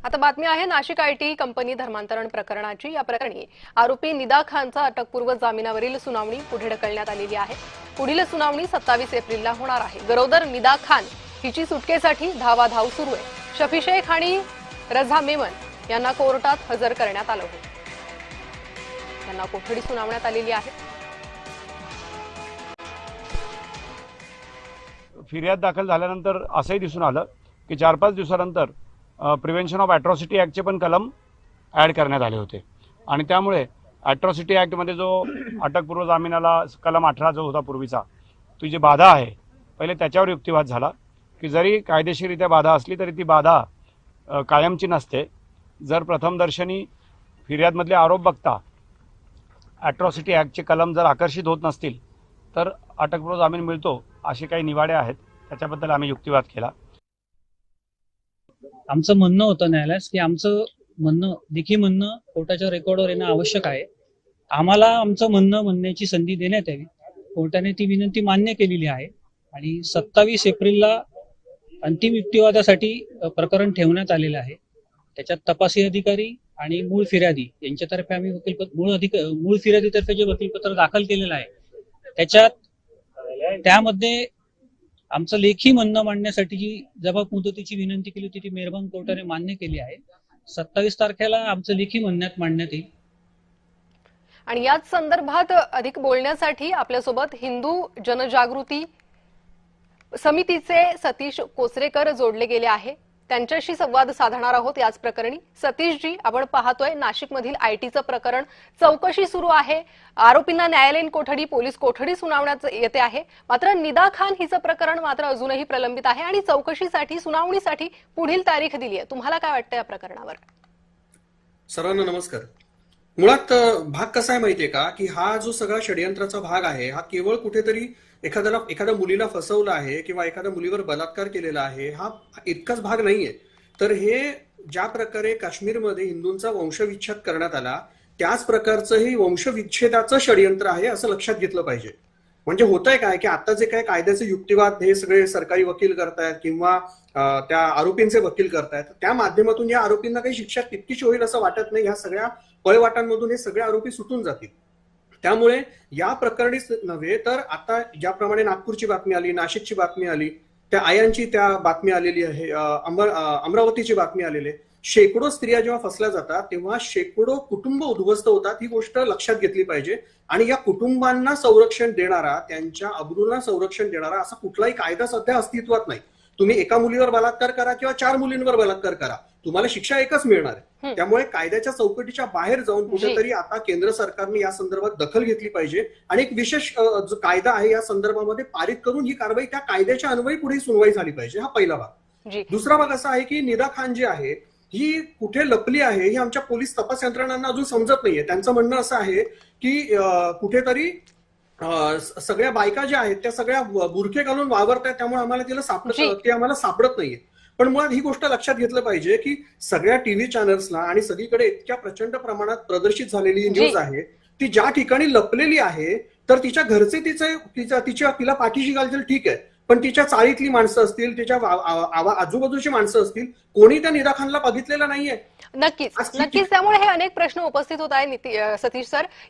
आता बातमी आहे नाशिक आयटी कंपनी धर्मांतरण प्रकरणाची। या प्रकरणी आरोपी निदा खानचा अटकपूर्व जामिनावरील सुनावणी पुढे ढकलण्यात आलेली आहे। पुढील सुनावणी 27 एप्रिलला होणार आहे। गरोदर निदा खान हिची सुटकेसाठी धावाधाव सुरू आहे। शफी शेख आणि रझा मेमन यांना कोर्टात हजर करण्यात आलं होतं। त्यांना कोठडी सुनावण्यात आलेली आहे। फिर्याद दाखल झाल्यानंतर असंही दिसून आलं की 4-5 दिवसानंतर प्रिव्हेन्शन ऑफ ॲट्रॉसिटी ॲक्टचे पण कलम ॲड करण्यात आले होते आणि त्यामुळे ॲट्रॉसिटी ॲक्टमध्ये जो अटकपूर्व जामिनाला कलम 18 जो होता पूर्वीचा, ती जी बाधा आहे पहिले त्याच्यावर युक्तिवाद झाला की जरी कायदेशीररित्या बाधा असली तरी ती बाधा कायमची नसते। जर प्रथमदर्शनी फिर्यादमधले आरोप बघता ॲट्रॉसिटी ॲक्टचे कलम जर आकर्षित होत नसतील तर अटकपूर्व जामीन मिळतो, असे काही निवाडे आहेत। त्याच्याबद्दल आम्ही युक्तिवाद केला। आमचं म्हणणं होतं न्यायालयास की आमचं म्हणणं लेखी म्हणणं कोर्टाच्या रेकॉर्डवर येणं आवश्यक आहे। आम्हाला आमचं म्हणणं म्हणण्याची संधी देण्यात यावी। कोर्टाने ती विनंती मान्य केलेली आहे आणि 27 एप्रिलला अंतिम युक्तिवादासाठी प्रकरण ठेवण्यात आलेलं आहे। त्याच्यात तपासी अधिकारी आणि मूळ फिर्यादी यांच्यातर्फे आम्ही मूळ फिर्यादीतर्फे जे वकीलपत्र दाखल केलेलं आहे त्यामध्ये आमचं लेखी म्हणणं मांडण्यासाठी जी जबाब मुदतीची विनंती केली होती ती मेहरबान कोर्टाने मान्य केली आहे। 27 तारखेला आमचं लेखी म्हणण्यात मांडण्यात येईल। आणि याच संदर्भात अधिक बोलण्यासाठी आपल्यासोबत हिंदू जनजागृती समितीचे सतीश कोचरेकर जोडले गेले आहे। त्यांच्याशी संवाद साधणार आहोत याच प्रकरणी। सतीशजी, आपण पाहतोय नाशिकमधील आयटीचं प्रकरण, चौकशी सुरू आहे। आरोपींना न्यायालयीन कोठडी, पोलीस कोठडी सुनावण्यात येते आहे। मात्र निदा खान हिचं प्रकरण मात्र अजूनही प्रलंबित आहे आणि चौकशीसाठी, सुनावणीसाठी पुढील तारीख दिली आहे। तुम्हाला काय वाटतं या प्रकरणावर? सर्वांना नमस्कार। मुळात भाग कसा आहे माहितीये का की हा जो सगळा षडयंत्राचा भाग आहे हा केवळ कुठेतरी एखाद्या मुलीला फसवलं आहे किंवा एखाद्या मुलीवर बलात्कार केलेला आहे, हा इतकाच भाग नाहीये। तर हे ज्या प्रकारे काश्मीरमध्ये हिंदूंचा वंशविच्छेद करण्यात आला त्याच प्रकारचं हे वंशविच्छेदाचं षडयंत्र आहे असं लक्षात घेतलं पाहिजे। म्हणजे होतंय काय की आता जे काय कायद्याचे युक्तिवाद हे सगळे सरकारी वकील करतायत किंवा त्या आरोपींचे वकील करतायत, त्या माध्यमातून या आरोपींना काही शिक्षा तितकीशी होईल असं वाटत नाही। ह्या सगळ्या पळवाटांमधून हे सगळे आरोपी सुटून जातील। त्यामुळे या प्रकरणीच नव्हे तर आता ज्याप्रमाणे नागपूरची बातमी आली, नाशिकची बातमी आली, त्या आयांची त्या बातमी आलेली आहे, अमरावतीची बातमी आलेली आहे। शेकडो स्त्रिया जेव्हा फसल्या जातात तेव्हा शेकडो कुटुंब उद्ध्वस्त होतात, ही गोष्ट लक्षात घेतली पाहिजे। आणि या कुटुंबांना संरक्षण देणारा, त्यांच्या अब्रूला संरक्षण देणारा असा कुठलाही कायदा सध्या अस्तित्वात नाही। तुम्ही एका मुलीवर बलात्कार करा किंवा 4 मुलींवर बलात्कार करा, तुम्हाला शिक्षा एकच मिळणार आहे। त्यामुळे कायद्याच्या चौकटीच्या बाहेर जाऊन कुठेतरी आता केंद्र सरकारने या संदर्भात दखल घेतली पाहिजे आणि एक विशेष जो कायदा आहे या संदर्भामध्ये पारित करून ही कारवाई त्या कायद्याच्या अन्वये पुढे सुनवाई झाली पाहिजे। हा पहिला भाग। दुसरा भाग असा आहे की निदा खान जी आहे ही कुठे लपली आहे ही आमच्या पोलीस तपास यंत्रणांना अजून समजत नाहीये। त्यांचं म्हणणं असं आहे की कुठेतरी सगळ्या बायका ज्या आहेत त्या सगळ्या बुरखे घालून वावरतात, त्यामुळे आम्हाला आम्हाला सापडत नाहीये। पण मुळात ही गोष्ट लक्षात घेतलं पाहिजे की सगळ्या टीव्ही चॅनल्सला आणि सगळीकडे इतक्या प्रचंड प्रमाणात प्रदर्शित झालेली न्यूज आहे ती ज्या ठिकाणी लपलेली आहे तर तिच्या घरचे तिला पाठीशी घालतील, ठीक आहे, पण तिच्या चाळीतली माणसं असतील, तिच्या आजूबाजूची माणसं असतील, कोणी त्या निदा खानला बघितलेलं नाहीये। नक्कीच। त्यामुळे हे अनेक प्रश्न उपस्थित होत आहे सतीश सर।